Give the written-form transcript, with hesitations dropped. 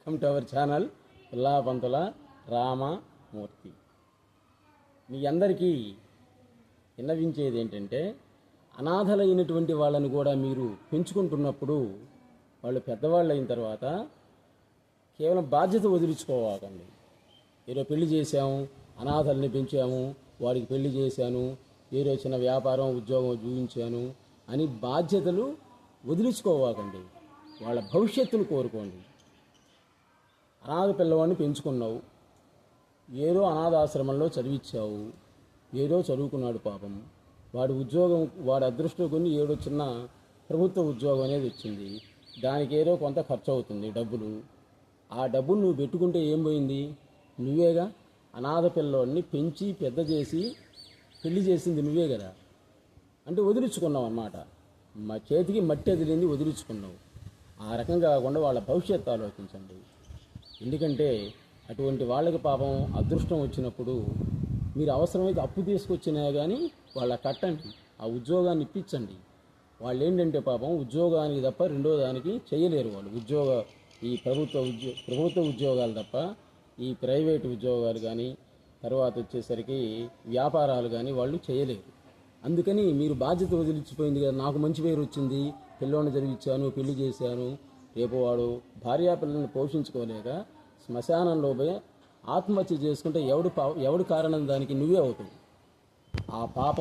Welcome to our channel Pullapantula Ramamurthy. మీ అందరికీ విన్నవించేది ఏంటంటే, అనాథలైనటువంటి వాళ్ళని కూడా మీరు పెంచుకుంటున్నప్పుడు వాళ్ళు పెద్దవాళ్ళు అయిన తర్వాత కేవలం బాధ్యత వదిలించుకోవాకండి. ఏదో పెళ్లి చేశాము, అనాథల్ని పెంచాము, వాడికి పెళ్లి చేశాను, ఏదో చిన్న వ్యాపారం ఉద్యోగం చూపించాను అని బాధ్యతలు వదిలించుకోవాకండి. వాళ్ళ భవిష్యత్తును కోరుకోండి. అనాథ పిల్లవాడిని పెంచుకున్నావు, ఏదో అనాథాశ్రమంలో చదివించావు, ఏదో చదువుకున్నాడు పాపం, వాడి ఉద్యోగం వాడి అదృష్టం కొన్ని ఏదో చిన్న ప్రభుత్వ ఉద్యోగం అనేది వచ్చింది. దానికి ఏదో కొంత ఖర్చు అవుతుంది డబ్బులు. ఆ డబ్బులు నువ్వు పెట్టుకుంటే ఏం పోయింది? నువ్వేగా. అనాథ పిల్లవాడిని పెంచి పెద్ద చేసి పెళ్లి చేసింది నువ్వే కదా. అంటే వదిలించుకున్నావు అన్నమాట. మా చేతికి మట్టి అదిలింది, వదిలించుకున్నావు. ఆ రకంగా కాకుండా వాళ్ళ భవిష్యత్తు ఆలోచించండి. ఎందుకంటే అటువంటి వాళ్ళకి పాపం అదృష్టం వచ్చినప్పుడు మీరు అవసరమైతే అప్పు తీసుకొచ్చినా కానీ వాళ్ళ కట్టండి, ఆ ఉద్యోగాన్ని ఇప్పించండి. వాళ్ళు ఏంటంటే పాపం ఉద్యోగానికి తప్ప రెండో దానికి చేయలేరు. వాళ్ళు ఈ ప్రభుత్వ ఉద్యోగాలు తప్ప ఈ ప్రైవేటు ఉద్యోగాలు కానీ తర్వాత వచ్చేసరికి వ్యాపారాలు కానీ వాళ్ళు చేయలేరు. అందుకని మీరు బాధ్యత వదిలించిపోయింది కదా, నాకు మంచి పేరు వచ్చింది, పిల్లోని చదివించాను, పెళ్లి చేశాను, రేపు వాడు భార్యాపిల్లల్ని పోషించుకోలేక శ్మశానంలో పోయి ఆత్మహత్య చేసుకుంటే ఎవడు కారణం? దానికి నువ్వే అవుతావు. ఆ పాప